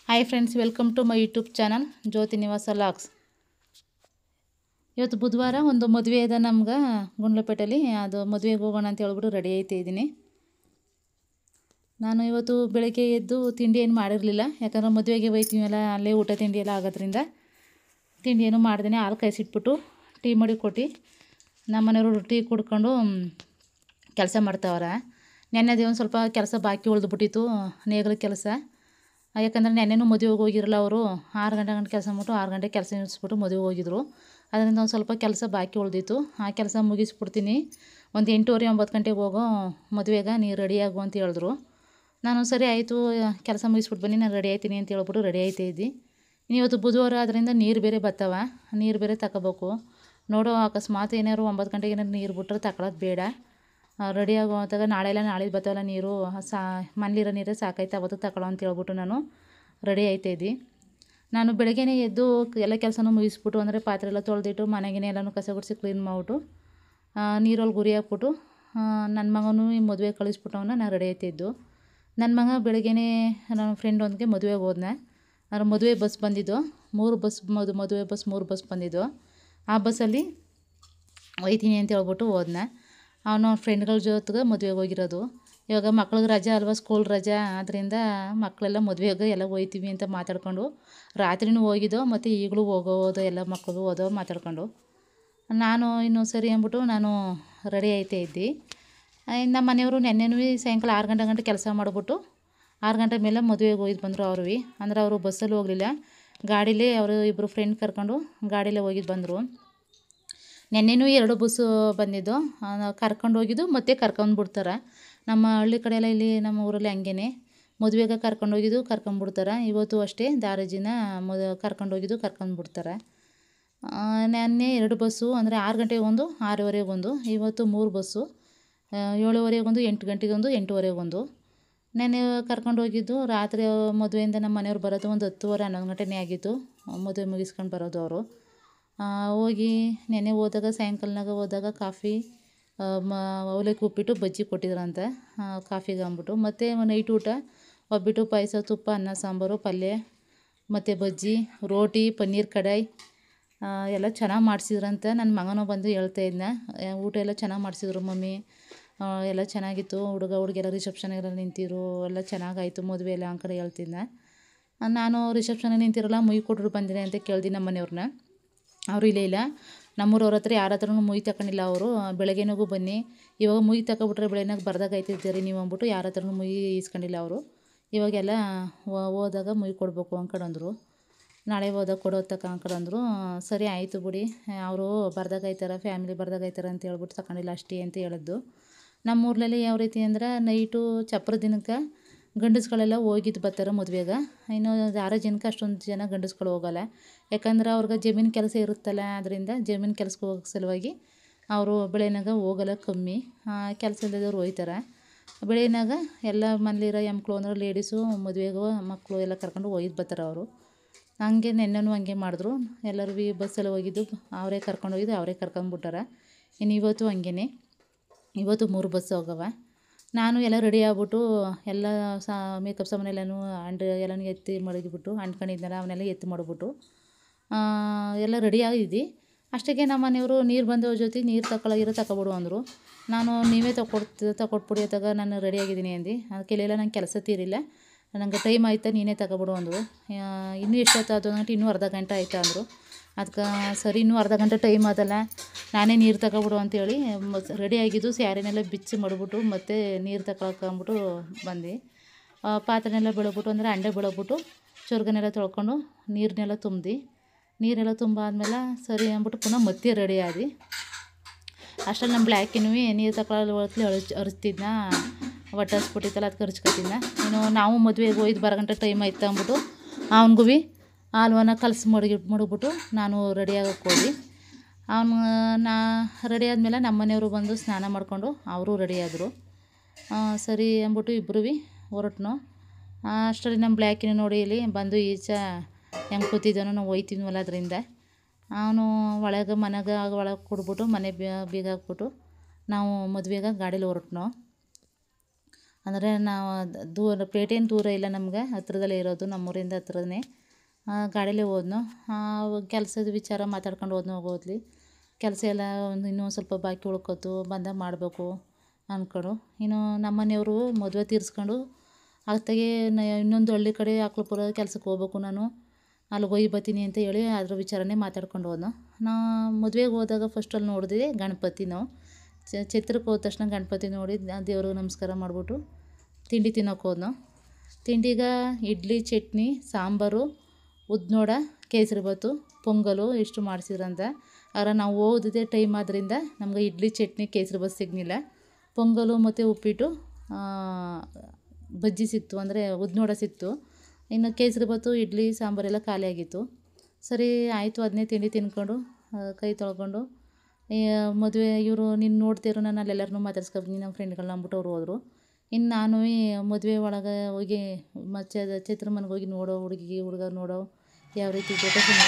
Hi friends, welcome to my YouTube channel Jyoti Nivasa logs. ಇವತ್ತು ಬುಧವಾರ ಒಂದು ಮದುವೆ ಇದೆ ನಮ್ಗೆ ಗುಂಡ್ಲಪೇಟೆಯಲ್ಲಿ. ಅದು ಮದುವೆಗೆ ಹೋಗೋಣ ಅಂತ ಹೇಳ್ಬಿಟ್ಟು ರೆಡಿ ಆಯ್ತಾ ಇದ್ದೀನಿ. ನಾನು ಇವತ್ತು ಬೆಳಗ್ಗೆ ಎದ್ದು ತಿಂಡಿ ಏನು ಮಾಡಿರಲಿಲ್ಲ, ಯಾಕಂದರೆ ಮದುವೆಗೆ ಹೋಯ್ತೀವಲ್ಲ, ಅಲ್ಲೇ ಊಟ ತಿಂಡಿ ಎಲ್ಲ ಆಗೋದ್ರಿಂದ ತಿಂಡಿ ಏನು ಮಾಡ್ದೇನೆ ಹಾಲು ಕಾಯಿಸಿಟ್ಬಿಟ್ಟು ಟೀ ಮಾಡಿ ಕೊಟ್ಟು ನಮ್ಮ ಮನೆಯವರು ಟೀ ಕುಡ್ಕೊಂಡು ಕೆಲಸ ಮಾಡ್ತಾವ್ರೆ. ನೆನ್ನೆದೇ ಒಂದು ಸ್ವಲ್ಪ ಕೆಲಸ ಬಾಕಿ ಉಳಿದ್ಬಿಟ್ಟಿತ್ತು, ನೇಗಿಲ ಕೆಲಸ. ಯಾಕಂದರೆ ನೆನ್ನೆನೂ ಮದುವೆಗೆ ಹೋಗಿರಲ್ಲ ಅವರು. 6 ಗಂಟೆ ಕೆಲಸ ಮಾಡ್ಬಿಟ್ಟು 6 ಗಂಟೆ ಕೆಲಸ ನಿಲ್ಲಿಸ್ಬಿಟ್ಟು ಮದುವೆಗೆ ಹೋಗಿದ್ರು. ಅದರಿಂದ ಒಂದು ಸ್ವಲ್ಪ ಕೆಲಸ ಬಾಕಿ ಉಳಿದಿತ್ತು, ಆ ಕೆಲಸ ಮುಗಿಸ್ಬಿಡ್ತೀನಿ. ಒಂದು 8:30 9 ಗಂಟೆಗೆ ಹೋಗೋ ಮದುವೆಗೆ ನೀರು ರೆಡಿಯಾಗು ಅಂತ ಹೇಳಿದ್ರು. ನಾನು ಸರಿ ಆಯಿತು, ಕೆಲಸ ಮುಗಿಸ್ಬಿಟ್ಟು ಬನ್ನಿ, ನಾನು ರೆಡಿ ಆಯ್ತೀನಿ ಅಂತ ಹೇಳ್ಬಿಟ್ಟು ರೆಡಿ ಆಯ್ತಾ ಇದ್ದಿ. ಇವತ್ತು ಬುಧವಾರ ಆದ್ದರಿಂದ ನೀರು ಬೇರೆ ಬರ್ತವ, ನೀರು ಬೇರೆ ತಗೋಬೇಕು. ನೋಡೋ ಅಕಸ್ಮಾತ್ ಏನಾದ್ರು 9 ಗಂಟೆಗೆ ಏನಾದ್ರು ನೀರು ಬಿಟ್ಟರೆ ತಗೊಳ್ಳೋದು ಬೇಡ. ರೆಡಿ ಆಗೋದಾಗ ನಾಳೆ ಬರ್ತಾವಲ್ಲ ನೀರು, ಮನೇಲಿರೋ ನೀರೇ ಸಾಕಾಯ್ತು, ಅವತ್ತು ತಗೊಳ್ಳೋ ಅಂತ ಹೇಳ್ಬಿಟ್ಟು ನಾನು ರೆಡಿ ಆಯ್ತಾಯಿದ್ದೆ. ನಾನು ಬೆಳಗ್ಗೆನೇ ಎದ್ದು ಎಲ್ಲ ಕೆಲಸನೂ ಮುಗಿಸ್ಬಿಟ್ಟು, ಅಂದರೆ ಪಾತ್ರೆ ಎಲ್ಲ ತೊಳೆದಿಟ್ಟು ಮನೆಗೇ ಎಲ್ಲನೂ ಕಸ ಗುಡಿಸಿ ಕ್ಲೀನ್ ಮಾಡಿಬಿಟ್ಟು ನೀರಲ್ಲಿ ಗುರಿ ಹಾಕ್ಬಿಟ್ಟು ನನ್ನ ಮಗನೂ ಈ ಮದುವೆ ಕಳಿಸ್ಬಿಟ್ಟವನ್ನ ನಾನು ರೆಡಿ ಆಯ್ತಿದ್ದು. ನನ್ನ ಮಗ ಬೆಳಗ್ಗೆನೇ ನನ್ನ ಫ್ರೆಂಡ್ ಒಂದಿಗೆ ಮದುವೆಗೆ ಹೋದ್ನ. ಅದ್ರ ಮದುವೆ ಬಸ್ ಬಂದಿದ್ದು 3 ಬಸ್, ಮದುವೆ ಬಸ್ 3 ಬಸ್ ಬಂದಿದ್ದು. ಆ ಬಸ್ಸಲ್ಲಿ ಒಯ್ತೀನಿ ಅಂತ ಹೇಳ್ಬಿಟ್ಟು ಹೋದ್ನ. ಅವನು ಫ್ರೆಂಡ್ಗಳ ಜೊತೆಗೆ ಮದುವೆಗೆ ಹೋಗಿರೋದು. ಇವಾಗ ಮಕ್ಳಿಗೆ ರಜೆ ಅಲ್ವಾ, ಸ್ಕೂಲ್ ರಜೆ, ಆದ್ದರಿಂದ ಮಕ್ಕಳೆಲ್ಲ ಮದುವೆಗೆ ಎಲ್ಲ ಹೋಯ್ತೀವಿ ಅಂತ ಮಾತಾಡ್ಕೊಂಡು ರಾತ್ರಿನೂ ಹೋಗಿದ್ದೋ, ಮತ್ತು ಈಗಲೂ ಹೋಗೋದು ಎಲ್ಲ ಮಕ್ಕಳು ಹೋದೋ ಮಾತಾಡ್ಕೊಂಡು. ನಾನು ಇನ್ನೂ ಸರಿ ಅಂದ್ಬಿಟ್ಟು ನಾನು ರೆಡಿ ಆಯ್ತಾ ಇದ್ದೆ. ನಮ್ಮ ಮನೆಯವರು ನೆನ್ನೆನೂ ಸಾಯಂಕಾಲ 6 ಗಂಟೆ ಕೆಲಸ ಮಾಡಿಬಿಟ್ಟು 6 ಗಂಟೆ ಮೇಲೆ ಮದುವೆಗೆ ಹೋಗಿದ್ದು ಬಂದರು ಅವ್ರು. ಅಂದರೆ ಅವರು ಬಸ್ಸಲ್ಲಿ ಹೋಗಲಿಲ್ಲ, ಗಾಡೀಲೇ ಅವರು ಇಬ್ಬರು ಫ್ರೆಂಡ್ ಕರ್ಕೊಂಡು ಗಾಡೀಲೇ ಹೋಗಿದ್ದು ಬಂದರು. ನೆನ್ನೆನೂ 2 ಬಸ್ಸು ಬಂದಿದ್ದು, ಕರ್ಕೊಂಡು ಹೋಗಿದ್ದು ಮತ್ತು ಕರ್ಕೊಂಡ್ಬಿಡ್ತಾರೆ. ನಮ್ಮ ಹಳ್ಳಿ ಕಡೆ ಎಲ್ಲ, ಇಲ್ಲಿ ನಮ್ಮ ಊರಲ್ಲಿ ಹಂಗೇ ಮದುವೆಗೆ ಕರ್ಕೊಂಡೋಗಿದ್ದು ಕರ್ಕೊಂಡ್ಬಿಡ್ತಾರೆ. ಇವತ್ತು ಅಷ್ಟೇ ದಾರಜಿನ ಕರ್ಕೊಂಡೋಗಿದ್ದು ಕರ್ಕೊಂಡ್ಬಿಡ್ತಾರೆ. ನೆನ್ನೆ 2 ಬಸ್ಸು, ಅಂದರೆ 6 ಗಂಟೆಗೆ ಒಂದು, 6:30ಗೆ ಒಂದು. ಇವತ್ತು 3 ಬಸ್ಸು, 7:30ಗೆ ಒಂದು, 8 ಗಂಟೆಗೆ ಒಂದು, 8:30ಗೆ ಒಂದು. ನೆನ್ನೆ ಕರ್ಕೊಂಡೋಗಿದ್ದು ರಾತ್ರಿ ಮದುವೆಯಿಂದ ನಮ್ಮ ಮನೆಯವ್ರು ಬರೋದು ಒಂದು 10:30 11 ಗಂಟೆನೇ ಆಗಿತ್ತು, ಮದುವೆ ಮುಗಿಸ್ಕೊಂಡು ಬರೋದು ಅವರು. ಹೋಗಿ ನೆನ್ನೆ ಹೋದಾಗ ಸಾಯಂಕಾಲನಾಗ ಹೋದಾಗ ಕಾಫಿ, ಅವಲಕ್ಕಿ ಉಪ್ಪಿಟ್ಟು ಬಜ್ಜಿ ಕೊಟ್ಟಿದ್ರಂತೆ ಕಾಫಿಗೆ ಅಂದ್ಬಿಟ್ಟು. ಮತ್ತು ನೈಟ್ ಊಟ ಒಬ್ಬಿಟ್ಟು, ಪಾಯಸ, ತುಪ್ಪ, ಅನ್ನ ಸಾಂಬಾರು, ಪಲ್ಯ ಮತ್ತು ಬಜ್ಜಿ, ರೋಟಿ, ಪನ್ನೀರ್ ಕಡಾಯಿ ಎಲ್ಲ ಚೆನ್ನಾಗಿ ಮಾಡಿಸಿದ್ರಂತೆ. ನನ್ನ ಮಗನೂ ಬಂದು ಹೇಳ್ತಾ ಇದ್ನ, ಊಟ ಎಲ್ಲ ಚೆನ್ನಾಗಿ ಮಾಡಿಸಿದ್ರು ಮಮ್ಮಿ, ಎಲ್ಲ ಚೆನ್ನಾಗಿತ್ತು, ಹುಡುಗ ಹುಡುಗಿಯೆಲ್ಲ ರಿಸೆಪ್ಷನ್ಗೆಲ್ಲ ನಿಂತಿರು, ಎಲ್ಲ ಚೆನ್ನಾಗಾಯಿತು ಮದುವೆ ಎಲ್ಲ ಆ ಕಡೆ ಹೇಳ್ತಿದ್ನ. ನಾನು ರಿಸೆಪ್ಷನ್ಗೆ ನಿಂತಿರಲ್ಲ, ಮುಯಿ ಕೊಟ್ಟರು ಬಂದಿನಿ ಅಂತ ಕೇಳ್ದೆ ನಮ್ಮ ಮನೆಯವ್ರನ್ನ. ಅವರು ಇಲ್ಲ, ನಮ್ಮೂರವ್ರ ಹತ್ರ ಯಾರ ಹತ್ರನೂ ಮುಯಿ ತಗೊಂಡಿಲ್ಲ ಅವರು. ಬೆಳಗ್ಗೆನಾಗೂ ಬನ್ನಿ, ಇವಾಗ ಮುಯಿ ತಗೊಬಿಟ್ರೆ ಬೆಳಗ್ಗೆನಾಗ ಬರ್ದಾಗೈತಿದ್ದೀರಿ ನೀವು ಅಂದ್ಬಿಟ್ಟು ಯಾರ ಹತ್ರನೂ ಮುಯಿ ಇಸ್ಕೊಂಡಿಲ್ಲ ಅವರು. ಇವಾಗೆಲ್ಲ ಹೋದಾಗ ಮುಯಿ ಕೊಡಬೇಕು ಅಂದ್ಕೊಂಡ್ರು. ನಾಳೆ ಹೋದಾಗ ಕೊಡೋದು ಅಂದ್ಕೊಂಡ್ರು. ಸರಿ ಆಯಿತು ಬಿಡಿ, ಅವರು ಬರ್ದಾಗೈತಾರೆ, ಫ್ಯಾಮಿಲಿ ಬರ್ದಾಗೈತಾರೆ ಅಂತ ಹೇಳ್ಬಿಟ್ಟು ತಗೊಂಡಿಲ್ಲ ಅಷ್ಟೇ ಅಂತ ಹೇಳಿದ್ದು. ನಮ್ಮ ಊರ್ನಲ್ಲಿ ಯಾವ ರೀತಿ ಅಂದ್ರೆ, ನೈಟು ಚಪ್ರ ದಿನಕ್ಕೆ ಗಂಡಸ್ಗಳೆಲ್ಲ ಹೋಗಿದ್ದು ಬರ್ತಾರೆ ಮದುವೆಗೆ. ಇನ್ನು ದಾರ ಜನಕ್ಕೆ ಅಷ್ಟೊಂದು ಜನ ಗಂಡಸ್ಗಳು ಹೋಗೋಲ್ಲ, ಯಾಕಂದ್ರೆ ಅವ್ರಿಗೆ ಜಮೀನು ಕೆಲಸ ಇರುತ್ತಲ್ಲ, ಅದರಿಂದ ಜಮೀನು ಕೆಲಸಕ್ಕೆ ಹೋಗೋ ಸಲುವಾಗಿ ಅವರು ಬೆಳೆನಾಗ ಹೋಗೋಲ್ಲ, ಕಮ್ಮಿ. ಕೆಲಸ ಇಲ್ಲದವ್ರು ಹೋಯ್ತಾರೆ ಬೆಳೆನಾಗ. ಎಲ್ಲ ಮನೇಲಿರೋ ಹೆಣ್ಮಕ್ಳು ಅಂದ್ರೆ ಲೇಡೀಸು ಮದುವೆಗೂ ಮಕ್ಕಳು ಎಲ್ಲ ಕರ್ಕೊಂಡು ಹೋಗಿದ್ದು ಬರ್ತಾರೆ ಅವರು. ಹಂಗೆ ನೆನ್ನೆನೂ ಹಂಗೆ ಮಾಡಿದ್ರು, ಎಲ್ಲರೂ ಬಸ್ಸಲ್ಲಿ ಹೋಗಿದ್ದು ಅವರೇ ಕರ್ಕೊಂಡೋಗಿದ್ದು ಅವರೇ ಕರ್ಕೊಂಡ್ಬಿಟ್ಟಾರ. ಇನ್ನು ಇವತ್ತು ಹಂಗೇ, ಇವತ್ತು 3 ಬಸ್ ಹೋಗವ. ನಾನು ಎಲ್ಲ ರೆಡಿ ಆಗ್ಬಿಟ್ಟು ಎಲ್ಲ ಮೇಕಪ್ ಸಾಮಾನೆಲ್ಲನೂ ಎಲ್ಲನೂ ಎತ್ತಿ ಮಡಗಿಬಿಟ್ಟು, ಅಂಟ್ಕೊಂಡಿದ್ನಲ್ಲ ಅವನ್ನೆಲ್ಲ ಎತ್ತಿ ಮಾಡಿಬಿಟ್ಟು ಎಲ್ಲ ರೆಡಿ ಆಗಿದ್ದೆ. ಅಷ್ಟಕ್ಕೆ ನಮ್ಮ ಮನೆಯವರು ನೀರು ಬಂದವ್ರ ಜೊತೆ ನೀರು ತಗೊಬಿಡು ಅಂದರು. ನಾನು ನೀವೇ ತಗೊಟ್ಬಿಡಿ ಅತ್ತಾಗ, ನಾನು ರೆಡಿ ಆಗಿದ್ದೀನಿ ಅಂದು. ಅದಕ್ಕೆ ಇಲ್ಲ, ನಂಗೆ ಕೆಲಸ ತೀರಿಲ್ಲ, ನನಗೆ ಟೈಮ್ ಆಯ್ತಾ, ನೀನೇ ತಗೊಬಿಡು ಅಂದರು. ಇನ್ನೂ ಎಷ್ಟೊತ್ತಾಯ್ತು ಅಂದ್ರೆ, ಇನ್ನೂ ಅರ್ಧ ಗಂಟೆ ಆಯ್ತಾ ಅಂದರು. ಅದಕ್ಕೆ ಸರಿ, ಇನ್ನೂ ಅರ್ಧ ಗಂಟೆ ಟೈಮ್ ಆದಲ್ಲ, ನಾನೇ ನೀರು ತಗೊಬಿಡು ಅಂತೇಳಿ ರೆಡಿ ಆಗಿದ್ದು ಸ್ಯಾರಿನೆಲ್ಲ ಬಿಚ್ಚಿ ಮಾಡಿಬಿಟ್ಟು ಮತ್ತು ನೀರು ತಗೊಳಕ್ಕಂಬಿಟ್ಟು ಬಂದು ಪಾತ್ರೆನೆಲ್ಲ ಬೆಳಗ್ಬಿಟ್ಟು, ಅಂದರೆ ಅಂಡೆ ಬೆಳಗ್ಬಿಟ್ಟು ಚೊರ್ಗನೆಲ್ಲ ತೊಳ್ಕೊಂಡು ನೀರನ್ನೆಲ್ಲ ತುಂಬಿ, ನೀರೆಲ್ಲ ತುಂಬಾದ್ಮೇಲೆ ಸರಿ ಅಂದ್ಬಿಟ್ಟು ಪುನಃ ಮತ್ತೆ ರೆಡಿ ಆದಿ. ಅಷ್ಟರಲ್ಲಿ ನಮ್ಮ ಬ್ಲ್ಯಾಕಿನೂ ನೀರು ತಗೊಳ್ಳೋ ಹೊತ್ಲಿ ಹರಿಸ್ತಿದ್ನ, ಹೊಟ್ಟೆ ಹಸ್ಬಿಟ್ಟಿತ್ತಲ್ಲ, ಅದಕ್ಕೆ ಹರಿಸ್ಕೊತಿದ್ನ. ಇನ್ನು ನಾವು ಮದುವೆಗೆ ಹೋಯ್ದು ಬರೋ ಗಂಟೆ ಟೈಮ್ ಆಯ್ತು ಅಂದ್ಬಿಟ್ಟು ಅವನಿಗೂ ಹಾಲ್ವನ್ನ ಕಲಸಿ ಮಡಗ್ಬಿಟ್ಟು ನಾನು ರೆಡಿ ಆಗೋಕ್ಕೆ ಹೋಗಿ. ನಾ ರೆಡಿ ಆದಮೇಲೆ ನಮ್ಮ ಮನೆಯವರು ಬಂದು ಸ್ನಾನ ಮಾಡಿಕೊಂಡು ಅವರು ರೆಡಿ ಆದರು. ಸರಿ ಅಂದ್ಬಿಟ್ಟು ಇಬ್ಬರು ಹೊರಟ್ನು. ಅಷ್ಟರಲ್ಲಿ ನಮ್ಮ ಬ್ಲ್ಯಾಕಿನ ನೋಡಿ ಇಲ್ಲಿ ಬಂದು ಈಚೆ ಹೆಂಗೆ ಕೂತಿದ್ದಾನೋ, ನಾವು ಹೋಯ್ತೀವಲ್ಲ ಅದರಿಂದ ಅವನು ಮನೆಗೆ ಒಳಗೆ ಕೊಡ್ಬಿಟ್ಟು ಮನೆ ಬೀಗ ಹಾಕ್ಬಿಟ್ಟು ನಾವು ಮದುವೆಗೆ ಗಾಡೀಲಿ ಹೊರಟ್ನು. ಅಂದರೆ ನಾವು ದೂರ ಪೇಟೇನು ದೂರ ಇಲ್ಲ ನಮ್ಗೆ, ಹತ್ರದಲ್ಲೇ ಇರೋದು, ನಮ್ಮೂರಿಂದ ಹತ್ರನೇ. ಗಾಡೀಲೇ ಹೋದ್ನೋ. ಕೆಲಸದ ವಿಚಾರ ಮಾತಾಡ್ಕೊಂಡು ಹೋಗೋದ್ಲಿ. ಕೆಲಸ ಎಲ್ಲ ಇನ್ನೂ ಸ್ವಲ್ಪ ಬಾಕಿ ಉಳ್ಕೊತು, ಬಂದಾಗ ಮಾಡಬೇಕು ಅಂದ್ಕೊಂಡು. ಇನ್ನು ನಮ್ಮ ಮನೆಯವರು ಮದುವೆ ತೀರಿಸ್ಕೊಂಡು ಅತ್ತಾಗೆ ಇನ್ನೊಂದು ಹಳ್ಳಿ ಕಡೆ ಅಕ್ಲಪುರ ಕೆಲ್ಸಕ್ಕೆ ಹೋಗ್ಬೇಕು ನಾನು, ಅಲ್ಲಿಗೆ ಹೋಗಿ ಬರ್ತೀನಿ ಅಂತ ಹೇಳಿ ಅದ್ರ ವಿಚಾರನೇ ಮಾತಾಡ್ಕೊಂಡು ಹೋದ್ನೋ. ನಾ ಮದುವೆಗೆ ಹೋದಾಗ ಫಸ್ಟ್ ಅಲ್ಲಿ ನೋಡಿದೆ ಗಣಪತಿ. ನಾವು ಛತ್ರಕ್ಕೆ ಹೋದ ತಕ್ಷಣ ಗಣಪತಿ ನೋಡಿ ದೇವ್ರಿಗೆ ನಮಸ್ಕಾರ ಮಾಡಿಬಿಟ್ಟು ತಿಂಡಿ ತಿನ್ನೋಕೆ ಹೋದ್ನೋ. ತಿಂಡಿಗೆ ಇಡ್ಲಿ, ಚಟ್ನಿ, ಸಾಂಬಾರು, ಉದ್ನೋಡ, ಕೇಸರಿಬಾತು, ಪೊಂಗಲು ಇಷ್ಟು ಮಾಡಿಸಿದ್ರಂತ. ಆದ್ರೆ ನಾವು ಹೋಗೋದಿದ್ದೆ ಟೈಮ್ ಆದ್ದರಿಂದ ನಮ್ಗೆ ಇಡ್ಲಿ, ಚಟ್ನಿ, ಕೇಸರಿಬಾತು ಸಿಗಲಿಲ್ಲ. ಪೊಂಗಲು ಮತ್ತು ಉಪ್ಪಿಟ್ಟು, ಬಜ್ಜಿ ಸಿಕ್ತು, ಅಂದರೆ ಉದ್ನೋಡ ಸಿಕ್ತು. ಇನ್ನು ಕೇಸರಿಬಾತು, ಇಡ್ಲಿ, ಸಾಂಬಾರೆಲ್ಲ ಖಾಲಿಯಾಗಿತ್ತು. ಸರಿ ಆಯಿತು, ಅದನ್ನೇ ತಿಂಡಿ ತಿನ್ಕೊಂಡು ಕೈ ತೊಳ್ಕೊಂಡು ಮದುವೆ ಇವರು ನೀನು ನೋಡ್ತಿರೋ ನಾನು ಅಲ್ಲೆಲ್ಲರನ್ನೂ ಮಾತಾಡ್ಸ್ಕೊಬಂದು ನಮ್ಮ ಫ್ರೆಂಡ್ಗಳನ್ನ ಅಂದ್ಬಿಟ್ಟು ಅವ್ರು ಹೋದರು. ಇನ್ನು ನಾನು ಮದುವೆ ಒಳಗೆ ಹೋಗಿ ಚೈತ್ರ ಮನೆಗೆ ಹೋಗಿ ನೋಡೋ ಹುಡುಗ ನೋಡೋ ಯಾವ ರೀತಿ ಡೆಕೋರೇಷನ್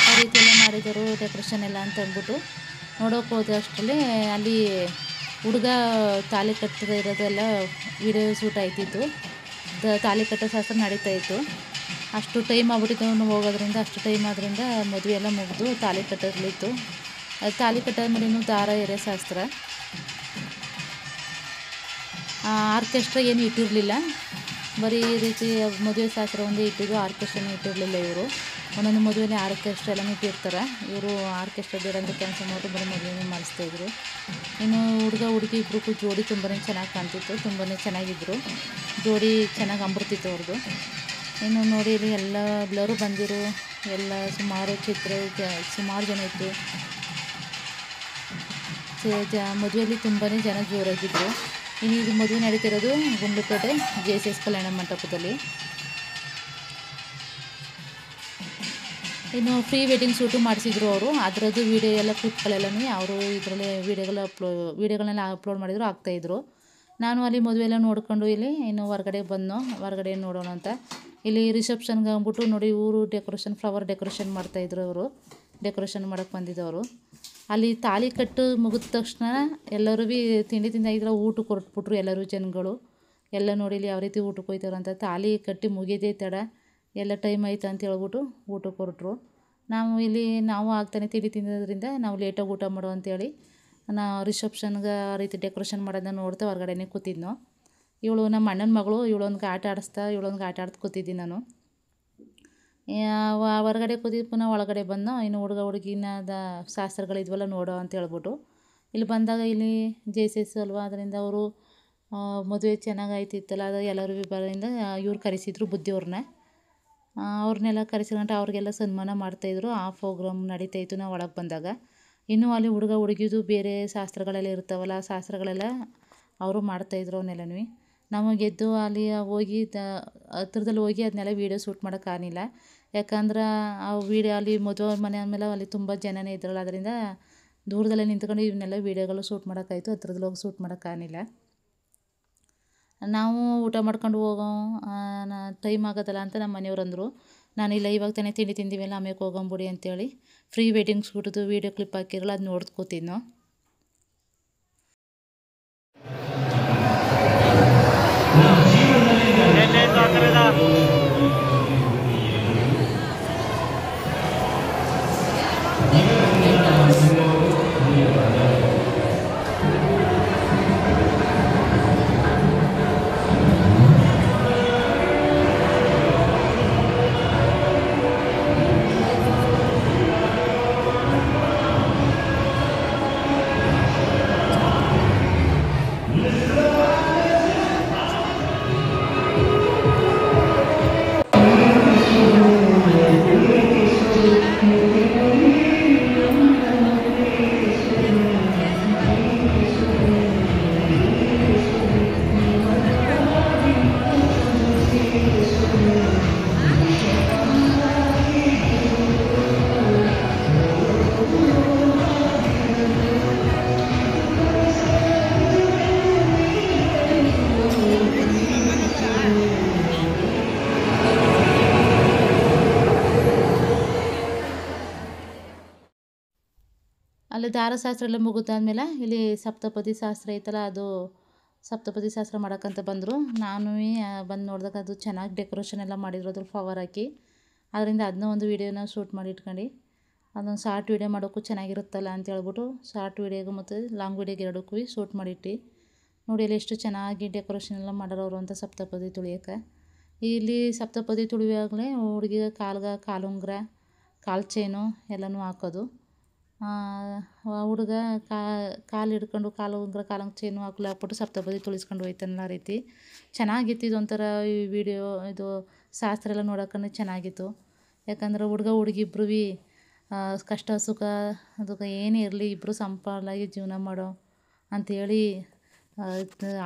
ಆ ರೀತಿ ಎಲ್ಲ ಮಾಡಿದರು ಡೆಕೋರೇಷನ್ ಎಲ್ಲ ಅಂತ ಅಂದ್ಬಿಟ್ಟು ನೋಡೋಕೆ ಹೋದ ಅಷ್ಟರಲ್ಲಿ ಅಲ್ಲಿ ಹುಡುಗ ತಾಳಿ ಕಟ್ಟದ ಇರೋದೆಲ್ಲ ವೀಡಿಯೋ ಶೂಟ್ ಆಯ್ತಿತ್ತು. ತಾಳಿ ಕಟ್ಟೋ ಶಾಸ್ತ್ರ ನಡೀತಾ ಇತ್ತು. ಅಷ್ಟು ಟೈಮ್ ಆಗ್ಬಿಟ್ಟಿತ್ತು ನಾವು ಹೋಗೋದ್ರಿಂದ. ಅಷ್ಟು ಟೈಮ್ ಆದ್ದರಿಂದ ಮದುವೆ ಎಲ್ಲ ಮುಗಿದು ತಾಳಿ ಕಟ್ಟೋದ್ಲಿತ್ತು. ಅದು ತಾಳಿ ಕಟ್ಟೋದ್ಮೇಲೆ ಇನ್ನೂ ದಾರ ಎರೆ ಶಾಸ್ತ್ರ. ಆರ್ಕೆಸ್ಟ್ರಾ ಏನು ಇಟ್ಟಿರಲಿಲ್ಲ, ಬರೀ ಈ ರೀತಿ ಮದುವೆ ಶಾಸ್ತ್ರ ಒಂದೇ ಇಟ್ಟಿದ್ದು, ಆರ್ಕೆಸ್ಟ್ರಾನೇ ಇಟ್ಟಿರಲಿಲ್ಲ ಇವರು. ಒಂದೊಂದು ಮದುವೆಯಲ್ಲಿ ಆರ್ಕೆಸ್ಟ್ರಾ ಎಲ್ಲನೂ ಇಟ್ಟಿರ್ತಾರೆ. ಇವರು ಆರ್ಕೆಸ್ಟ್ರಾ ಬೇಡ ಅಂತ ಕೆಲಸ ಮಾಡಿ ಬರೀ ಮದುವೆನೇ ಮಾಡಿಸ್ತಾಯಿದ್ರು. ಇನ್ನು ಹುಡುಗ ಹುಡುಗಿ ಇಬ್ಬರು ಜೋಡಿ ತುಂಬಾ ಚೆನ್ನಾಗಿ ಕಾಣ್ತಿತ್ತು, ತುಂಬಾ ಚೆನ್ನಾಗಿದ್ದರು. ಜೋಡಿ ಚೆನ್ನಾಗಿ ಅಂಬರ್ತಿತ್ತು ಅವ್ರದ್ದು. ಇನ್ನು ನೋಡಿ ಇಲ್ಲಿ ಎಲ್ಲರೂ ಬಂದಿರು, ಎಲ್ಲ ಸುಮಾರು ಸುಮಾರು ಜನ ಇತ್ತು. ಮದುವೆಯಲ್ಲಿ ತುಂಬಾ ಜನ ಜೋರಾಗಿದ್ದರು. ಇನ್ನು ಇದು ಮದುವೆ ನಡೀತಿರೋದು ಗುಂಡ್ಲುಪೇಟೆ JCS ಕಲ್ಯಾಣ ಮಂಟಪದಲ್ಲಿ. ಇನ್ನು ಪ್ರೀ ವೆಡ್ಡಿಂಗ್ ಶೂಟು ಮಾಡಿಸಿದ್ರು ಅವರು. ಅದರದ್ದು ವೀಡಿಯೋ ಎಲ್ಲ ಕ್ಲಿಪ್ಗಳೆಲ್ಲನೂ ಅವರು ಇದರಲ್ಲಿ ವೀಡಿಯೋಗಳನ್ನೆಲ್ಲ ಅಪ್ಲೋಡ್ ಮಾಡಿದ್ರು, ಹಾಕ್ತಾಯಿದ್ರು. ನಾನು ಅಲ್ಲಿ ಮದುವೆ ಎಲ್ಲ ನೋಡ್ಕೊಂಡು ಇಲ್ಲಿ ಇನ್ನು ಹೊರಗಡೆ ಬಂದೋ, ಹೊರಗಡೆ ನೋಡೋಣ ಅಂತ. ಇಲ್ಲಿ ರಿಸೆಪ್ಷನ್ಗೆ ಅಂದ್ಬಿಟ್ಟು ನೋಡಿ ಇವರು ಫ್ಲವರ್ ಡೆಕೋರೇಷನ್ ಮಾಡ್ತಾಯಿದ್ರು. ಅವರು ಡೆಕೋರೇಷನ್ ಮಾಡೋಕ್ಕೆ ಬಂದಿದ್ದವರು. ಅಲ್ಲಿ ತಾಳಿ ಕಟ್ಟು ಮುಗಿದ ತಕ್ಷಣ ಎಲ್ಲರೂ ತಿಂಡಿ ತಿಂದಾಗಿದ್ರೆ ಊಟಕ್ಕೆ ಹೊರಟ್ಬಿಟ್ರು ಎಲ್ಲರೂ ಜನಗಳು. ಎಲ್ಲ ನೋಡಿ ಇಲ್ಲಿ ಯಾವ ರೀತಿ ಊಟಕ್ಕೆ ಹೋಯ್ತಾರೆ ಅಂತ. ತಾಳಿ ಕಟ್ಟಿ ಮುಗಿದೇ ತಡ, ಎಲ್ಲ ಟೈಮ್ ಆಯ್ತು ಅಂತ ಹೇಳ್ಬಿಟ್ಟು ಊಟಕ್ಕೆ ಹೊರಟ್ರು. ನಾವು ಆಗ್ತಾನೆ ತಿಂಡಿ ತಿನ್ನೋದ್ರಿಂದ ನಾವು ಲೇಟಾಗಿ ಊಟ ಮಾಡೋ ಅಂತೇಳಿ ರಿಸೆಪ್ಷನ್ಗೆ ಆ ರೀತಿ ಡೆಕೋರೇಷನ್ ಮಾಡೋದನ್ನ ನೋಡ್ತಾ ಹೊರಗಡೆನೇ ಕೂತಿದ್ನೋ. ಇವಳು ನಮ್ಮ ಅಣ್ಣನ ಮಗಳು, ಇವಳೊಂದು ಆಟ ಆಡ್ತಾ ಕೂತಿದ್ದೀನಿ ನಾನು. ಹೊರಗಡೆ ಕೂತಿದ್ದು ಪುನಃ ಒಳಗಡೆ ಬಂದೋ. ಇನ್ನು ಹುಡುಗ ಹುಡುಗಿನದ ಶಾಸ್ತ್ರಗಳಿದ್ವಲ್ಲ ನೋಡೋ ಅಂತ ಹೇಳ್ಬಿಟ್ಟು ಇಲ್ಲಿ ಬಂದಾಗ ಇಲ್ಲಿ JCS ಅಲ್ವಾ, ಅದರಿಂದ ಅವರು ಮದುವೆ ಚೆನ್ನಾಗಿ ಆಯ್ತಿತ್ತಲ್ಲ, ಅದು ಎಲ್ಲರೂ ಬರೋದ್ರಿಂದ ಇವ್ರು ಕರೆಸಿದ್ರು ಬುದ್ಧಿಯವ್ರನ್ನ. ಅವ್ರನ್ನೆಲ್ಲ ಕರೆಸ್ಕೊಂಡು ಅವ್ರಿಗೆಲ್ಲ ಸನ್ಮಾನ ಮಾಡ್ತಾಯಿದ್ರು. ಆ ಪ್ರೋಗ್ರಾಮ್ ನಡೀತಾಯಿತ್ತು ನಾವು ಒಳಗೆ ಬಂದಾಗ. ಇನ್ನೂ ಅಲ್ಲಿ ಹುಡುಗ ಹುಡುಗಿದು ಬೇರೆ ಶಾಸ್ತ್ರಗಳೆಲ್ಲ ಇರ್ತಾವಲ್ಲ, ಆ ಶಾಸ್ತ್ರಗಳೆಲ್ಲ ಅವರು ಮಾಡ್ತಾಯಿದ್ರು ಅವನ್ನೆಲ್ಲನೂ. ನಮಗೆದ್ದು ಅಲ್ಲಿ ಹೋಗಿ ಹತ್ರದಲ್ಲಿ ಹೋಗಿ ಅದನ್ನೆಲ್ಲ ವೀಡಿಯೋ ಶೂಟ್ ಮಾಡೋಕ್ಕಾಗಲಿಲ್ಲ. ಯಾಕಂದ್ರೆ ಆ ವೀಡಿಯೋ ಅಲ್ಲಿ ಮದುವೆ ಮನೆ ಆದಮೇಲೆ ಅಲ್ಲಿ ತುಂಬ ಜನನೇ ಇದ್ರಲ್ಲ, ಅದರಿಂದ ದೂರದಲ್ಲೇ ನಿಂತ್ಕೊಂಡು ಇವನ್ನೆಲ್ಲ ವೀಡಿಯೋಗಳು ಶೂಟ್ ಮಾಡೋಕ್ಕಾಯ್ತು, ಹತ್ರದಲ್ಲಿ ಹೋಗಿ ಶೂಟ್ ಮಾಡೋಕ್ಕಾಗಲಿಲ್ಲ. ನಾವು ಊಟ ಮಾಡ್ಕೊಂಡು ಹೋಗೋ ಟೈಮ್ ಆಗೋದಲ್ಲ ಅಂತ ನಮ್ಮ ಮನೆಯವ್ರು ಅಂದರು. ನಾನಿಲ್ಲ, ಇವಾಗ ತಾನೇ ತಿಂಡಿ ತಿಂದಿವೆಲ್ಲ, ಆಮೇಲೆ ಹೋಗಂಬಿಡಿ ಅಂತೇಳಿ ಪ್ರೀ ವೆಡ್ಡಿಂಗ್ ಶೂಟ್ದು ವೀಡಿಯೋ ಕ್ಲಿಪ್ ಹಾಕಿರಲ್ಲ, ಅದು ನೋಡ್ದು ಕೂತಿದ್ನೋ. ಅಲ್ಲಿ ದಾರಶಾಸ್ತ್ರ ಎಲ್ಲ ಮುಗಿದಾದ್ಮೇಲೆ ಇಲ್ಲಿ ಸಪ್ತಪದಿ ಶಾಸ್ತ್ರ ಐತಲ್ಲ, ಅದು ಸಪ್ತಪದಿ ಶಾಸ್ತ್ರ ಮಾಡೋಕ್ಕಂತ ಬಂದರು. ನಾನು ಬಂದು ನೋಡಿದಾಗ ಅದು ಚೆನ್ನಾಗಿ ಡೆಕೋರೇಷನ್ ಎಲ್ಲ ಮಾಡಿದ್ರು ಅದ್ರ ಫ್ಲವರ್ ಹಾಕಿ. ಅದರಿಂದ ಅದನ್ನ ಒಂದು ವೀಡಿಯೋನ ಶೂಟ್ ಮಾಡಿ ಇಟ್ಕೊಂಡು ಅದೊಂದು ಶಾರ್ಟ್ ವೀಡಿಯೋ ಮಾಡೋಕ್ಕೂ ಚೆನ್ನಾಗಿರುತ್ತಲ್ಲ ಅಂತ ಹೇಳ್ಬಿಟ್ಟು ಶಾರ್ಟ್ ವೀಡಿಯೋಗೂ ಮತ್ತು ಲಾಂಗ್ ವೀಡಿಯೋಗೆ ಎರಡಕ್ಕೂ ಶೂಟ್ ಮಾಡಿಟ್ಟು ನೋಡಿ ಅಲ್ಲಿ ಎಷ್ಟು ಚೆನ್ನಾಗಿ ಡೆಕೋರೇಷನ್ ಎಲ್ಲ ಮಾಡೋರು ಅಂತ ಸಪ್ತಪದಿ ತುಳಿಯೋಕ್ಕೆ. ಇಲ್ಲಿ ಸಪ್ತಪದಿ ತುಳಿಯುವಾಗಲೇ ಹುಡುಗಿಗೆ ಕಾಲುಂಗುರ, ಕಾಲು ಚೈನು ಎಲ್ಲನೂ ಹಾಕೋದು. ಹುಡುಗ ಕಾಲು ಹಿಡ್ಕೊಂಡು ಕಾಲುಂಗುರ ಚೈನು ಹಾಕ್ಬಿಟ್ಟು ಸಪ್ತಪದಿ ತುಳಿಸ್ಕೊಂಡು ಹೋಯ್ತಾನಲ್ಲ ಆ ರೀತಿ ಚೆನ್ನಾಗಿತ್ತು. ಇದೊಂಥರ ಈ ವಿಡಿಯೋ ಇದು ಶಾಸ್ತ್ರ ಎಲ್ಲ ನೋಡೋಕ್ಕೂ ಚೆನ್ನಾಗಿತ್ತು. ಯಾಕಂದ್ರೆ ಹುಡುಗ ಹುಡುಗಿ ಇಬ್ಬರೂ ಕಷ್ಟ ಸುಖ ಅದಕ್ಕೆ ಏನೇ ಇರಲಿ ಇಬ್ಬರು ಸಂಪೂರ್ಣವಾಗಿ ಜೀವನ ಮಾಡೋ ಅಂಥೇಳಿ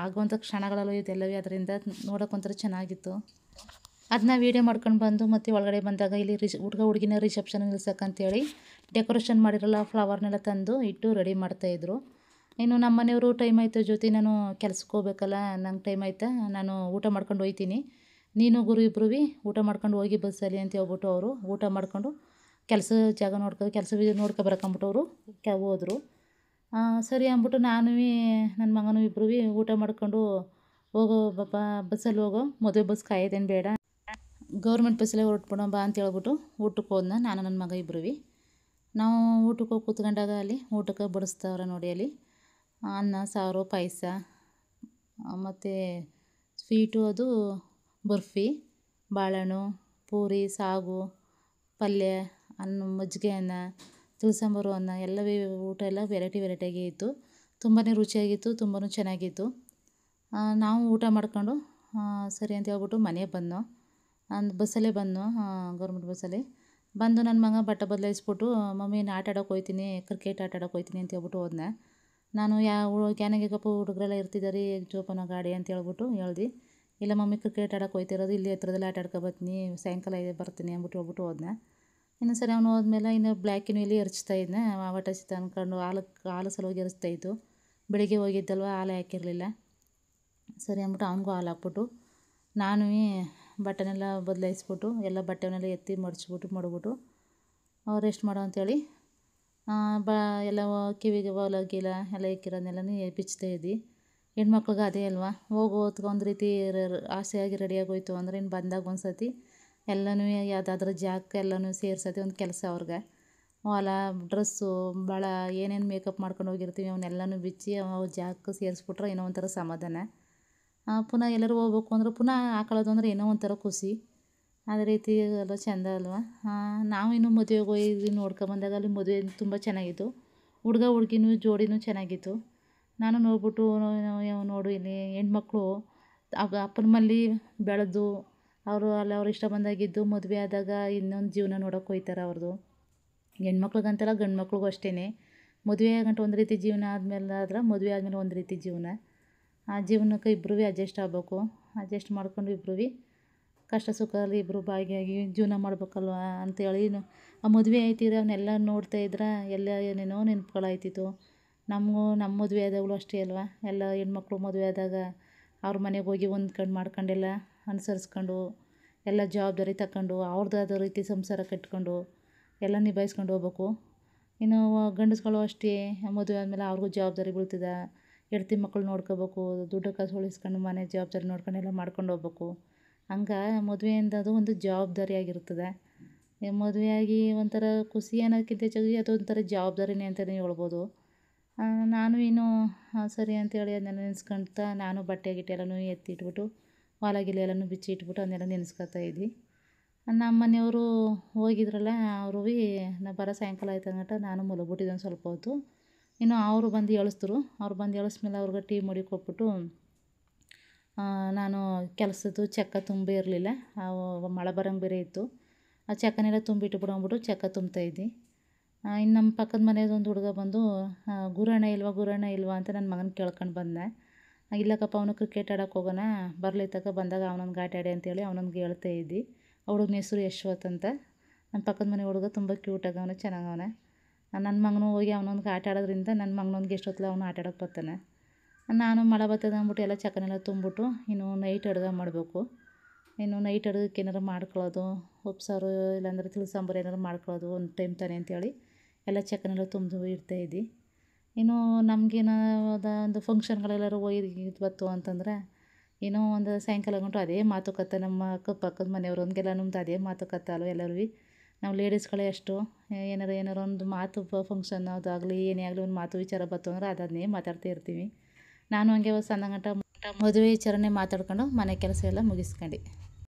ಆಗುವಂಥ ಕ್ಷಣಗಳೆಲ್ಲ ಇದೆಲ್ಲವೇ ಅದರಿಂದ ನೋಡೋಕ್ಕೊಂಥರ ಚೆನ್ನಾಗಿತ್ತು. ಅದನ್ನ ವೀಡಿಯೋ ಮಾಡ್ಕೊಂಡು ಬಂದು ಮತ್ತು ಒಳಗಡೆ ಬಂದಾಗ ಇಲ್ಲಿ ಹುಡುಗ ಹುಡುಗಿನ ರಿಸೆಪ್ಷನ್ ನಿಲ್ಸಕ್ಕಂತೇಳಿ ಡೆಕೋರೇಷನ್ ಮಾಡಿರಲ್ಲ ಫ್ಲವರ್ನೆಲ್ಲ ತಂದು ಇಟ್ಟು ರೆಡಿ ಮಾಡ್ತಾಯಿದ್ರು. ಇನ್ನು ನಮ್ಮ ಮನೆಯವರು ಟೈಮ್ ಆಯಿತು ಜೊತೆ ನಾನು ಕೆಲ್ಸಕ್ಕೆ ಹೋಗ್ಬೇಕಲ್ಲ, ನಂಗೆ ಟೈಮ್ ಆಯ್ತಾ, ನಾನು ಊಟ ಮಾಡ್ಕೊಂಡು ಹೋಗ್ತೀನಿ, ನೀನು ಗುರು ಇಬ್ಬರು ಊಟ ಮಾಡ್ಕೊಂಡು ಹೋಗಿ ಬಸ್ಸಲ್ಲಿ ಅಂತ ಹೇಳ್ಬಿಟ್ಟು ಅವರು ಊಟ ಮಾಡ್ಕೊಂಡು ಕೆಲಸ ಜಾಗ ನೋಡ್ಕೊ ಬರಕಂಬಿಟ್ಟು ಅವರು ಹೋದರು. ಸರಿ ಅಂದ್ಬಿಟ್ಟು ನಾನು ನನ್ನ ಮಗನೂ ಇಬ್ಬರು ಊಟ ಮಾಡ್ಕೊಂಡು ಹೋಗೋ ಬಸ್ಸಲ್ಲಿ ಹೋಗೋ ಮದುವೆ ಬಸ್ ಕಾಯೋದೇನು ಬೇಡ, ಗೌರ್ಮೆಂಟ್ ಬಸ್ಸಲ್ಲೇ ಹೊರಟ್ಬಿಡೋ ಬಾ ಅಂತ ಹೇಳ್ಬಿಟ್ಟು ಊಟಕ್ಕೆ ಹೋದ್ನ ನಾನು ನನ್ನ ಮಗ ಇಬ್ಬರು. ನಾವು ಊಟಕ್ಕೆ ಹೋಗಿ ಕೂತ್ಕೊಂಡಾಗ ಅಲ್ಲಿ ಊಟಕ್ಕೆ ಬಡಿಸ್ತಾವ್ರೆ ನೋಡಿ. ಅಲ್ಲಿ ಅನ್ನ ಸಾರು ಪಾಯಸ ಮತ್ತು ಸ್ವೀಟು ಅದು ಬರ್ಫಿ, ಬಾಳೆಹಣ್ಣು, ಪೂರಿ, ಸಾಗು, ಪಲ್ಯ, ಅನ್ನ, ಮಜ್ಜಿಗೆ ಅನ್ನ, ತಿಳಿಸಾಂಬಾರು ಅನ್ನ ಎಲ್ಲವೇ ಊಟ ಎಲ್ಲ ವೆರೈಟಿಯಾಗಿ ಇತ್ತು. ತುಂಬಾ ರುಚಿಯಾಗಿತ್ತು, ತುಂಬಾ ಚೆನ್ನಾಗಿತ್ತು. ನಾವು ಊಟ ಮಾಡ್ಕೊಂಡು ಸರಿ ಅಂತ ಹೇಳ್ಬಿಟ್ಟು ಮನೆಗೆ ಬಂದೋ. ಬಸ್ಸಲ್ಲೇ ಬಂದೋ, ಗೌರ್ಮೆಂಟ್ ಬಸ್ಸಲ್ಲಿ ಬಂದು ನನ್ನ ಮಗ ಬಟ್ಟೆ ಬದಲಾಯಿಸ್ಬಿಟ್ಟು ಮಮ್ಮಿ ನಾನು ಆಟ ಆಡೋಕೆ ಹೋಗ್ತೀನಿ, ಕ್ರಿಕೆಟ್ ಆಟ ಆಡೋಕೆ ಹೋಗ್ತೀನಿ ಅಂತ ಹೇಳ್ಬಿಟ್ಟು ಹೋದ್ನ. ನಾನು ಕ್ಯಾನಗಿಗಪ್ಪ ಹುಡುಗರೆಲ್ಲ ಇರ್ತಿದ್ದಾರೆ ಜೋಪಾನ ಗಾಡಿ ಅಂತ ಹೇಳ್ಬಿಟ್ಟು ಹೇಳ್ದು. ಇಲ್ಲ ಮಮ್ಮಿ ಕ್ರಿಕೆಟ್ ಆಡೋಕೆ ಹೋಗ್ತಿರೋದು ಇಲ್ಲಿ ಹತ್ರದಲ್ಲಿ ಆಟ ಆಡ್ಕೊ ಬರ್ತೀನಿ, ಸಾಯಂಕಾಲ ಬರ್ತೀನಿ ಅಂದ್ಬಿಟ್ಟು ಹೋದ್ನ. ಇನ್ನು ಸರಿ ಅವನು ಹೋದ್ಮೇಲೆ ಇನ್ನು ಬ್ಲ್ಯಾಕಿನೂ ಇಲ್ಲಿ ಎರಚ್ತಾ ಇದ್ನ, ಹೊಟ್ಟೆ ಹಸಿತ ಅಂದ್ಕೊಂಡು ಹಾಲು ಸಲುವಾಗಿ ಎರಚ್ತಾಯಿತ್ತು. ಬೆಳಿಗ್ಗೆ ಹೋಗಿದ್ದಲ್ವ ಹಾಲು ಹಾಕಿರಲಿಲ್ಲ. ಸರಿ ಅಂದ್ಬಿಟ್ಟು ಅವನಿಗೂ ಹಾಲು ಹಾಕ್ಬಿಟ್ಟು ನಾನು ಬಟ್ಟೆನೆಲ್ಲ ಬದಲಾಯಿಸ್ಬಿಟ್ಟು ಎಲ್ಲ ಬಟ್ಟೆನೆಲ್ಲ ಎತ್ತಿ ಮಡಗ್ಬಿಟ್ಟು ರೆಸ್ಟ್ ಮಾಡೋ ಅಂಥೇಳಿ ಎಲ್ಲ ಕಿವಿಗೆ ಗಿಲ ಎಲ್ಲ ಇಕ್ಕಿರೋದನ್ನೆಲ್ಲನೂ ಬಿಚ್ತಾಯಿದ್ವಿ. ಹೆಣ್ಮಕ್ಳಿಗೆ ಅದೇ ಅಲ್ವಾ, ಹೋಗೋತ್ಗೆ ಒಂದು ರೀತಿ ಆಸೆಯಾಗಿ ರೆಡಿಯಾಗೋಯ್ತು ಅಂದರೆ ಇನ್ನು ಬಂದಾಗ ಒಂದು ಸತಿ ಎಲ್ಲನೂ ಯಾವುದಾದ್ರೂ ಜಾಗಕ್ಕೆ ಎಲ್ಲನೂ ಸೇರ್ಸೋದೇ ಒಂದು ಕೆಲಸ ಅವ್ರಿಗೆ. ಹೊಲ ಡ್ರೆಸ್ಸು ಭಾಳ ಏನೇನು ಮೇಕಪ್ ಮಾಡ್ಕೊಂಡು ಹೋಗಿರ್ತೀವಿ ಅವನ್ನೆಲ್ಲನೂ ಬಿಚ್ಚಿ ಜಾಗಕ್ಕೆ ಸೇರಿಸ್ಬಿಟ್ರೆ ಏನೋ ಒಂಥರ ಸಮಾಧಾನ. ಪುನಃ ಎಲ್ಲರೂ ಹೋಗ್ಬೇಕು ಅಂದ್ರೆ ಪುನಃ ಹಾಕೊಳ್ಳೋದು ಅಂದರೆ ಏನೋ ಒಂಥರ ಖುಷಿ. ಅದೇ ರೀತಿ ಎಲ್ಲ ಚೆಂದ ಅಲ್ವಾ. ನಾವು ಇನ್ನೂ ಮದುವೆಗೆ ಹೋಗಿ ನೋಡ್ಕೊಂಬಂದಾಗ ಅಲ್ಲಿ ಮದುವೆ ತುಂಬ ಚೆನ್ನಾಗಿತ್ತು. ಹುಡುಗ ಹುಡುಗಿನೂ ಜೋಡಿನೂ ಚೆನ್ನಾಗಿತ್ತು. ನಾನು ನೋಡ್ಬಿಟ್ಟು ನೋಡು ಇಲ್ಲಿ ಹೆಣ್ಮಕ್ಳು ಅಪ್ಪನ ಮನೇಲಿ ಬೆಳೆದು ಅವರು ಅಲ್ಲಿ ಅವ್ರು ಇಷ್ಟ ಬಂದಾಗಿದ್ದು ಮದುವೆ ಆದಾಗ ಇನ್ನೊಂದು ಜೀವನ ನೋಡೋಕೆ ಹೋಗ್ತಾರೆ ಅವ್ರದ್ದು. ಹೆಣ್ಮಕ್ಳಿಗಂತಲ್ಲ ಗಂಡು ಮಕ್ಳಿಗೂ ಅಷ್ಟೇ. ಮದುವೆ ಆಗಂಟು ಒಂದು ರೀತಿ ಜೀವನ ಆದಮೇಲೆ ಆದ್ರೆ ಮದುವೆ ಆದಮೇಲೆ ಒಂದು ರೀತಿ ಜೀವನ. ಆ ಜೀವನಕ್ಕೆ ಇಬ್ಬರೂ ಅಡ್ಜಸ್ಟ್ ಆಗಬೇಕು. ಅಡ್ಜಸ್ಟ್ ಮಾಡ್ಕೊಂಡು ಇಬ್ಬರೂ ಕಷ್ಟ ಸುಖದಲ್ಲಿ ಇಬ್ಬರು ಭಾಗಿಯಾಗಿ ಜೀವನ ಮಾಡ್ಬೇಕಲ್ವ ಅಂಥೇಳಿ ಆ ಮದುವೆ ಆಯ್ತಿದ್ರೆ ಅವನ್ನೆಲ್ಲ ನೋಡ್ತಾಯಿದ್ರೆ ಎಲ್ಲ ಏನೇನೋ ನೆನಪುಗಳಾಯ್ತಿತ್ತು. ನಮ್ಮ ಮದುವೆ ಆದಾಗಲೂ ಅಷ್ಟೇ ಅಲ್ವಾ, ಎಲ್ಲ ಹೆಣ್ಮಕ್ಳು ಮದುವೆ ಆದಾಗ ಅವ್ರ ಮನೆಗೆ ಹೋಗಿ ಹೊಂದ್ಕೊಂಡು ಮಾಡ್ಕೊಂಡೆಲ್ಲ ಅನುಸರಿಸ್ಕೊಂಡು ಎಲ್ಲ ಜವಾಬ್ದಾರಿ ತಗೊಂಡು ಅವ್ರದ್ದಾದ ರೀತಿ ಸಂಸಾರ ಕಟ್ಕೊಂಡು ಎಲ್ಲ ನಿಭಾಯಿಸ್ಕೊಂಡು ಹೋಗ್ಬೇಕು. ಇನ್ನು ಗಂಡಸ್ಗಳು ಅಷ್ಟೇ ಮದುವೆ ಆದಮೇಲೆ ಅವ್ರಿಗೂ ಜವಾಬ್ದಾರಿ ಬೀಳ್ತದೆ. ಹೆಂಡ್ತಿ ಮಕ್ಕಳು ನೋಡ್ಕೋಬೇಕು, ದುಡ್ಡು ಕಾಸು ಉಳಿಸ್ಕೊಂಡು ಮನೆ ಜವಾಬ್ದಾರಿ ನೋಡ್ಕೊಂಡು ಎಲ್ಲ ಮಾಡ್ಕೊಂಡು ಹೋಗ್ಬೇಕು. ಹಂಗೆ ಮದುವೆ ಅನ್ನೋದು ಒಂದು ಜವಾಬ್ದಾರಿ ಆಗಿರ್ತದೆ. ಮದುವೆಯಾಗಿ ಒಂಥರ ಖುಷಿ ಅನ್ನೋದಕ್ಕಿಂತ ಹೆಚ್ಚಾಗಿ ಅದೊಂಥರ ಜವಾಬ್ದಾರಿನೇ ಅಂತಲೇ ಹೇಳ್ಬೋದು. ನಾನು ಇನ್ನೂ ಸರಿ ಅಂತೇಳಿ ಅದನ್ನೆಲ್ಲ ನೆನೆಸ್ಕೊಳ್ತಾ ನಾನು ಬಟ್ಟೆ ಗಿಟ್ಟೆ ಎಲ್ಲನೂ ಎತ್ತಿಟ್ಬಿಟ್ಟು ಹೊಲ ಗಿಲ ಎಲ್ಲನೂ ಬಿಚ್ಚಿ ಇಟ್ಬಿಟ್ಟು ಅದನ್ನೆಲ್ಲ ನೆನೆಸ್ಕೊತಾ ಇದ್ವಿ. ನಮ್ಮ ಮನೆಯವರು ಹೋಗಿದ್ರಲ್ಲ ಅವರು ನಾ ಬರೋ ಸಾಯಂಕಾಲ ಆಯ್ತು ಅಂದ್ಬಿಟ್ಟು ನಾನು ಮಲಗ್ಬಿಟ್ಟಿದ್ದೆ ಒಂದು ಸ್ವಲ್ಪ ಹೊತ್ತು. ಇನ್ನು ಅವರು ಬಂದು ಎಳಿಸಿದ್ರು. ಅವ್ರು ಬಂದು ಎಳಿಸ್ಮೇಲೆ ಅವ್ರಿಗೆ ಟೀ ಮಾಡಿ ಕೊಟ್ಬಿಟ್ಟು ನಾನು ಕೆಲಸದ್ದು ಚಕ್ಕ ತುಂಬಿ ಇರಲಿಲ್ಲ, ಮಳೆ ಬರೋಂಗೆ ಬೇರೆ ಇತ್ತು. ಆ ಚಕ್ಕನೆಲ್ಲ ತುಂಬಿಟ್ಬಿಡು ಅಂದ್ಬಿಟ್ಟು ಚಕ್ಕ ತುಂಬ್ತಾಯಿದ್ದೆ. ಇನ್ನು ನಮ್ಮ ಪಕ್ಕದ ಮನೆಯದೊಂದು ಹುಡುಗ ಬಂದು ಗುರಣ್ಣ ಇಲ್ವಾ ಅಂತ ನನ್ನ ಮಗನ ಕೇಳ್ಕೊಂಡು ಬಂದೆ. ಇಲ್ಲಕ್ಕಪ್ಪ ಅವನು ಕ್ರಿಕೆಟ್ ಆಡೋಕೆ ಹೋಗೋಣ ಬರಲಿ ತಕ ಬಂದಾಗ ಅವನೊಂದು ಆಟ ಆಡಿ ಅಂತೇಳಿ ಅವನೊಂದು ಹೇಳ್ತಾ ಇದ್ದೆ. ಆ ಹುಡುಗನ ಹೆಸರು ಯಶ್ವತ್ ಅಂತ. ನಮ್ಮ ಪಕ್ಕದ ಮನೆ ಹುಡುಗ ತುಂಬ ಕ್ಯೂಟಾಗವನೆ, ಚೆನ್ನಾಗವನೆ. ನನ್ನ ಮಗನೂ ಹೋಗಿ ಅವನೊಂದು ಆಟ ಆಡೋದ್ರಿಂದ ನನ್ನ ಮಗನೊಂದಿಗೆ ಎಷ್ಟೊತ್ತಲ್ಲ ಅವನು ಆಟ ಆಡೋಕೆ ಬರ್ತಾನೆ. ನಾನು ಮಳೆ ಬರ್ತದೆ ಅಂದ್ಬಿಟ್ಟು ಎಲ್ಲ ಚಕ್ಕನೆಲ್ಲ ತುಂಬಿಟ್ಟು ಇನ್ನು ನೈಟ್ ಅಡುಗೆ ಮಾಡಬೇಕು. ಇನ್ನು ನೈಟ್ ಅಡುಗೆಗೆ ಏನಾರು ಮಾಡ್ಕೊಳ್ಳೋದು, ಉಪ್ಸಾರು ಇಲ್ಲಾಂದ್ರೆ ತಿಳಿಸಾಂಬಾರು ಏನಾರು ಮಾಡ್ಕೊಳ್ಳೋದು ಒಂದು ಟೈಮ್ ತಾನೆ ಅಂತೇಳಿ ಎಲ್ಲ ಚಕ್ಕನೆಲ್ಲ ತುಂಬಿದು ಇಡ್ತಾಯಿದ್ದೆ. ಇನ್ನು ನಮಗೇನೋ ಒಂದು ಫಂಕ್ಷನ್ಗಳೆಲ್ಲರೂ ಒಯ್ದು ಬತ್ತು ಅಂತಂದರೆ ಏನೋ ಒಂದು ಸಾಯಂಕಾಲ ಗಂಟು ಅದೇ ಮಾತುಕತೆ ನಮ್ಮ ಅಕ್ಕಪಕ್ಕದ ಮನೆಯವರು ಒಂದ್ಗೆಲ್ಲ ನಮ್ದು ಅದೇ ಮಾತುಕತೆ ಅಲ್ವ ಎಲ್ಲರೂ. ನಾವು ಲೇಡೀಸ್ಗಳೇ ಅಷ್ಟು ಏನಾರು ಒಂದು ಮಾತು ಫಂಕ್ಷನ್ ಅದಾಗಲಿ ಏನೇ ಆಗಲಿ ಒಂದು ಮಾತು ವಿಚಾರ ಬತ್ತು ಅಂದ್ರೆ ಅದನ್ನೇ ಮಾತಾಡ್ತಾ ಇರ್ತೀವಿ. ನಾನು ಹಂಗೆ ಒಂದು ಸಂದ ಗಂಟ ಮದುವೆ ವಿಚಾರನೇ ಮಾತಾಡ್ಕೊಂಡು ಮನೆ ಕೆಲಸ ಎಲ್ಲ ಮುಗಿಸ್ಕೊಂಡು